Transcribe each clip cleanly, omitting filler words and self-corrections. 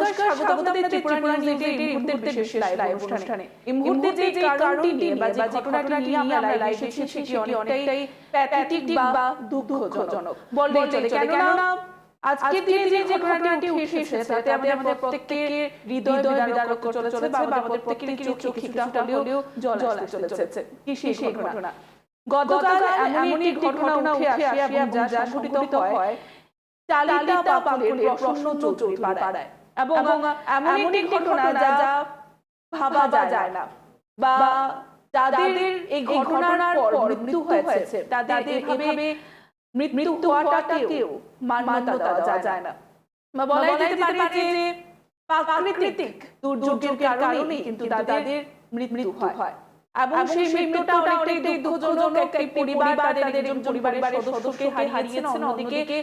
নমস্কার, স্বাগত আপনাদের ত্রিপুরা নিউজ এইটির এই মুহূর্তের বিশেষ লাইভ অনুষ্ঠানে। এই মুহূর্তে যে কারণটি নিয়ে বা যে ঘটনাটি নিয়ে আমরা লাইভ এসেছি সেটি অনেকটাই প্যাথেটিক বা দুঃখজনক বললেই চলে। কেননা আজকের দিনে যে ঘটনাটি উঠে এসেছে তাতে আমাদের প্রত্যেকের হৃদয় বিদারক চলে চলেছে বা আমাদের প্রত্যেকের চোখে কিছুটা হলেও জল আসতে চলেছে। কি সেই ঘটনা? গতকাল এমন একটি ঘটনা উঠে আসে এবং যা সংঘটিত হয় চালিতা বাকুলের প্রসন্ন চৌধুরী পাড়ায় এবং এমন একটি ঘটনা যা ভাবা যায় না বা যাদের এই ঘটনার পর মৃত্যু হয়েছে তাদের এভাবে মৃত্যু হওয়াটাকেও মান্যতা দেওয়া যায় না বা বলা যেতে পারে যে প্রাকৃতিক দুর্যোগের কারণেই কিন্তু তাদের মৃত্যু হয় এবং সেই মৃত্যুটা অনেকটাই দুঃখজনক। একটি পরিবার তাদের একজন পরিবারের সদস্যকে হারিয়েছেন, অন্যদিকে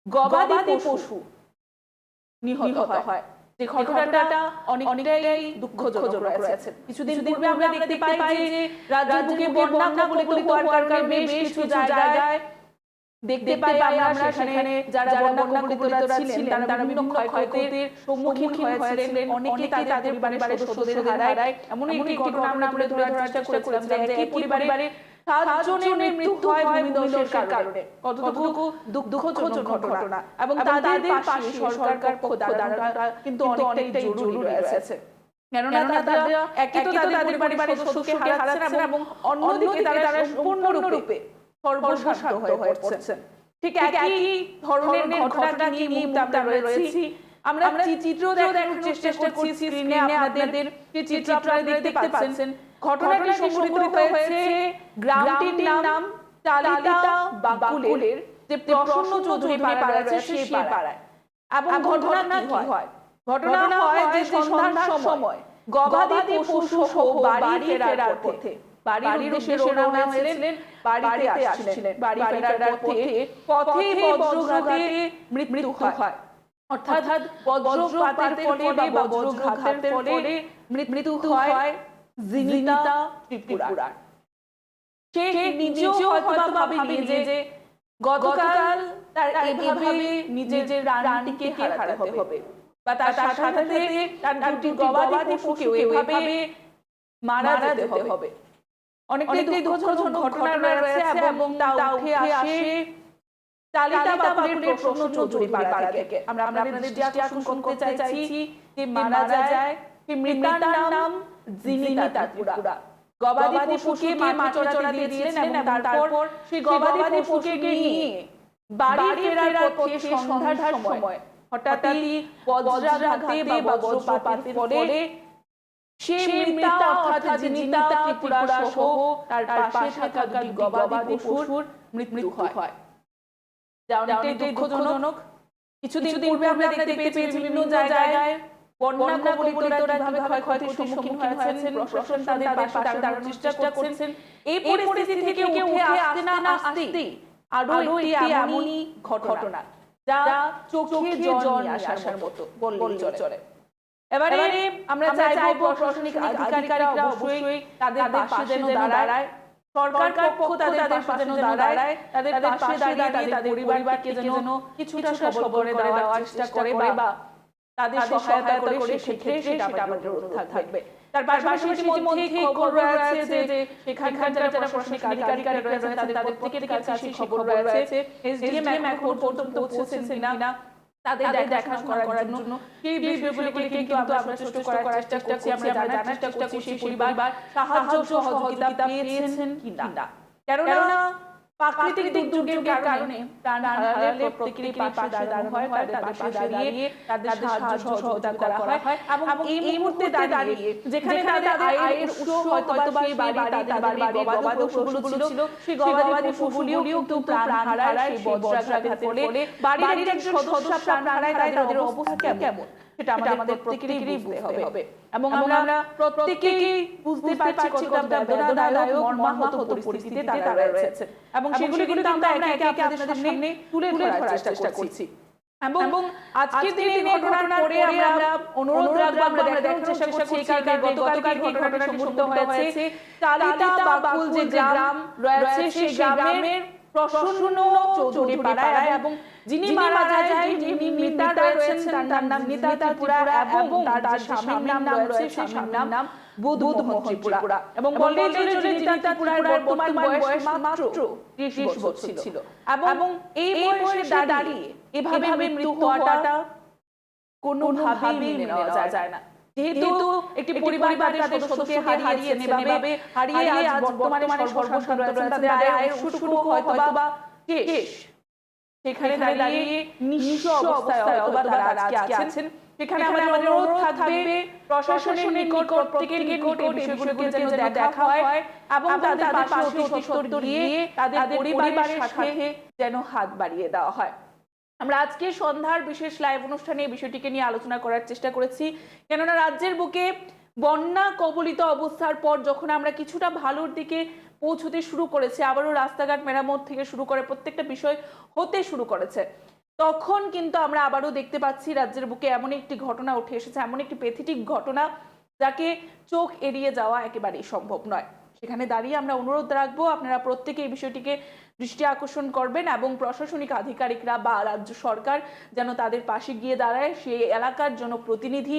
গবাদি পশু নিহত হয়। যে ঘটনাটা অনেকটাই দুঃখজনক রয়েছে। কিছুদিন পূর্বে আমরা দেখতে পাই যে রাজ্যের বুকে বন্যা কবলিত হওয়ার কারণে বেশ কিছু জায়গায় দেখতে পাই আমরা সেখানে যারা বন্যা কবলিতরা ছিলেন তারা বিভিন্ন ক্ষয়ক্ষতির সম্মুখীন হয়েছিলেন। অনেকেই তাদের পরিবারের সদস্যদের হারায়। এমন একটি ঘটনা আমরা তুলে ধরার চেষ্টা করেছিলাম যে একই পরিবারের 7 জনের মৃত্যু হয় ভূমিধসের কারণে। কতটুকু দুঃখজনক ঘটনা এবং তাদের পাশে সরকার পক্ষ দাঁড়ানোটা কিন্তু অনেকটাই জরুরি রয়েছে। কেননা তারা একই তো তাদের পরিবারের সদস্যকে হারাচ্ছেন এবং অন্যদিকে তারা সম্পূর্ণরূপে সর্বশান্ত হয়ে পড়ছেন। ঠিক একই ধরনের ঘটনা নিয়ে আমরা রয়েছি। আমরা চিত্র দেখানোর চেষ্টা করছি স্ক্রিনে আপনাদের। যে চিত্র আপনারা দেখতে পাচ্ছেন, ঘটনাটি সংঘটিত হয়েছে গ্রামটির নাম চালিতা বাকুলের যে প্রসন্ন চৌধুরী পাড়া রয়েছে সেই পাড়ায়। এবং ঘটনা কি হয়? ঘটনা হয় যে সন্ধ্যার সময় গবাদি পশু সহ বাড়ি ফেরার পথে বাড়ির উদ্দেশ্যে রওনা হয়েছিলেন, বাড়িতে আসছিলেন। বাড়ি ফেরার পথে বজ্রঘাতে মৃত্যু হয়। অর্থাৎ বজ্রপাতের ফলে বা বজ্রঘাতের ফলে মৃত্যু হয় জিনিতা ত্রিপুরার। সে নিজেও হয়তো ভাবেনি যে গতকাল তার এইভাবে নিজের রানীকে হারাতে হবে বা তার সাথে তার দুটি গবাদি পশুকেও এইভাবে মারা যেতে হবে। অনেকটাই দুঃখজনক ঘটনা রয়েছে এবং তা উঠে আসে চালিতা বাকুলের প্রসন্ন চৌধুরী পাড়া থেকে। আমরা আপনাদের দৃষ্টি আকর্ষণ করতে চাইছি যে মারা যায় সেই মৃতার নাম জিনিতা ত্রিপুরা। গবাদি পশুকে মাঠে চড়াতে দিয়েছিলেন এবং তারপর সেই গবাদি পশুকে নিয়ে বাড়ি ফেরার পথে সন্ধ্যার সময় হঠাৎই বজ্রাঘাতে বা বজ্রপাতের ফলে সেই মৃতা অর্থাৎ জিনিতা ত্রিপুরা সহ তার পাশে থাকা দুটি গবাদি পশুর মৃত্যু হয়। যা অনেকটাই দুঃখজনক। কিছুদিন পূর্বে আমরা দেখতে পেয়েছি বিভিন্ন জায়গায় বন্যা কবলিতরা কিভাবে ক্ষয়ক্ষতির সম্মুখীন হয়েছেন। প্রশাসন তাদের পাশে দাঁড়ানোর চেষ্টা করছেন। এই পরিস্থিতি থেকে উঠে আসতে না আসতেই আরো একটি এমনই ঘটনা যা চোখে জল নিয়ে আসার মতো বললেই চলে। এবারে আমরা চাইবো প্রশাসনিক আধিকারিকরা অবশ্যই তাদের পাশে যেন দাঁড়ায়, সরকার পক্ষ তাদের পাশে যেন দাঁড়ায়, তাদের পাশে দাঁড়িয়ে তাদের পরিবারকে যেন কিছুটা সবল করে দেওয়ার চেষ্টা করে বা তাদের সহায়তা করে সেক্ষেত্রে সেটা আমাদের অনুরোধ থাকবে। তার পাশাপাশি ইতিমধ্যেই খবর রয়েছে যে সেখানকার যারা প্রশাসনিক আধিকারিকরা রয়েছেন তাদের প্রত্যেকের কাছে খবর রয়েছে। এসডিএম এখন পর্যন্ত পৌঁছেছেন কিনা তাদের দেখাশোনা করার জন্য সেই বিষয়গুলিকে কিন্তু আমরা ছোট করার চেষ্টা করছি। আমরা জানার চেষ্টা করছি সেই পরিবার সাহায্য সহযোগিতা পেয়েছেন কিনা। কেননা প্রাকৃতিক দুর্যোগের কারণে প্রাণ হারালে প্রত্যেকেরই পাশে দাঁড়ানো হয়, তাদের পাশে দাঁড়িয়ে তাদের সাহায্য সহযোগিতা করা হয় এবং এই মুহূর্তে দাঁড়িয়ে যেখানে তাদের আয়ের উৎস হয়তো বা সেই বাড়ি তাদের বাড়ির গবাদি পশুগুলো ছিল, সেই গবাদি পশুগুলিও কিন্তু প্রাণ হারায় সেই বজ্রাঘাতের ফলে। বাড়ির একজন সদস্য প্রাণ হারায়, তাদের অবস্থা কেমন সেটা আমাদের প্রত্যেকেরই বুঝতে হবে এবং আমরা প্রত্যেকেই বুঝতে পারছি কতটা বেদনাদায়ক মর্মাহত পরিস্থিতিতে তারা রয়েছে এবং সেগুলি কিন্তু আমরা একে একে আপনাদের সামনে তুলে ধরার চেষ্টা করছি। এবং আজকের দিনে ঘটনার পরে আমরা অনুরোধ রাখবো, আমরা দেখানোর চেষ্টা করছি এই কারণে গতকাল যে ঘটনাটি সংঘটিত হয়েছে চালিতা বাকুল যে গ্রাম রয়েছে সেই গ্রামের প্রসন্ন চৌধুরী পাড়ায় এবং যিনি মারা যায় যিনি নেতা রয়েছেন তার নাম নেতা ত্রিপুরা এবং তার স্বামীর নাম রয়েছে সেই স্বামীর নাম বুধ মোহন ত্রিপুরা এবং বলে যে নেতা ত্রিপুরার বর্তমান বয়স মাত্র 30 বছর ছিল এবং এই বয়সে দাঁড়িয়ে এভাবে মৃত্যু হওয়াটা কোনোভাবেই মেনে নেওয়া যায় না। যেহেতু একটি পরিবার তাদের সদস্যকে হারিয়েছেন, এভাবে হারিয়ে আজ বর্তমানে সর্বশান্ত রয়েছেন, তাদের আয়ের উৎসটুকু হয়তো বা শেষ। সেখানে দাঁড়িয়ে নিঃস্ব অবস্থায় অথবা তারা আজকে আছেন। সেখানে আমাদের অনুরোধ থাকবে প্রশাসনের নিকট প্রত্যেকের নিকট এই বিষয়গুলোকে যেন দেখা হয় এবং তাদের পাশে অতি সত্বর গিয়ে তাদের পরিবারের সাথে যেন হাত বাড়িয়ে দেওয়া হয়। আমরা আজকে সন্ধ্যার বিশেষ লাইভ অনুষ্ঠানে এই বিষয়টিকে নিয়ে আলোচনা করার চেষ্টা করেছি, কেননা রাজ্যের বুকে বন্যা কবলিত অবস্থার পর যখন আমরা কিছুটা ভালোর দিকে পৌঁছতে শুরু করেছি, আবারও রাস্তাঘাট মেরামত থেকে শুরু করে প্রত্যেকটা বিষয় হতে শুরু করেছে, তখন কিন্তু আমরা আবারও দেখতে পাচ্ছি রাজ্যের বুকে এমন একটি ঘটনা উঠে এসেছে, এমন একটি প্যাথেটিক ঘটনা যাকে চোখ এড়িয়ে যাওয়া একেবারেই সম্ভব নয়। সেখানে দাঁড়িয়ে আমরা অনুরোধ রাখবো আপনারা প্রত্যেকে এই বিষয়টিকে দৃষ্টি আকর্ষণ করবেন এবং প্রশাসনিক আধিকারিকরা বা রাজ্য সরকার যেন তাদের পাশে গিয়ে দাঁড়ায়, সেই এলাকার জনপ্রতিনিধি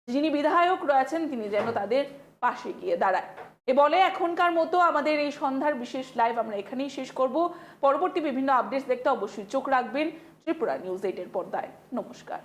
যিনি বিধায়ক রয়েছেন তিনি যেন তাদের পাশে গিয়ে দাঁড়ায়। এ বলে এখনকার মতো আমাদের এই সন্ধ্যার বিশেষ লাইভ আমরা এখানেই শেষ করব। পরবর্তী বিভিন্ন আপডেটস দেখতে অবশ্যই চোখ রাখবেন ত্রিপুরা নিউজ 8 এর পর্দায়। নমস্কার।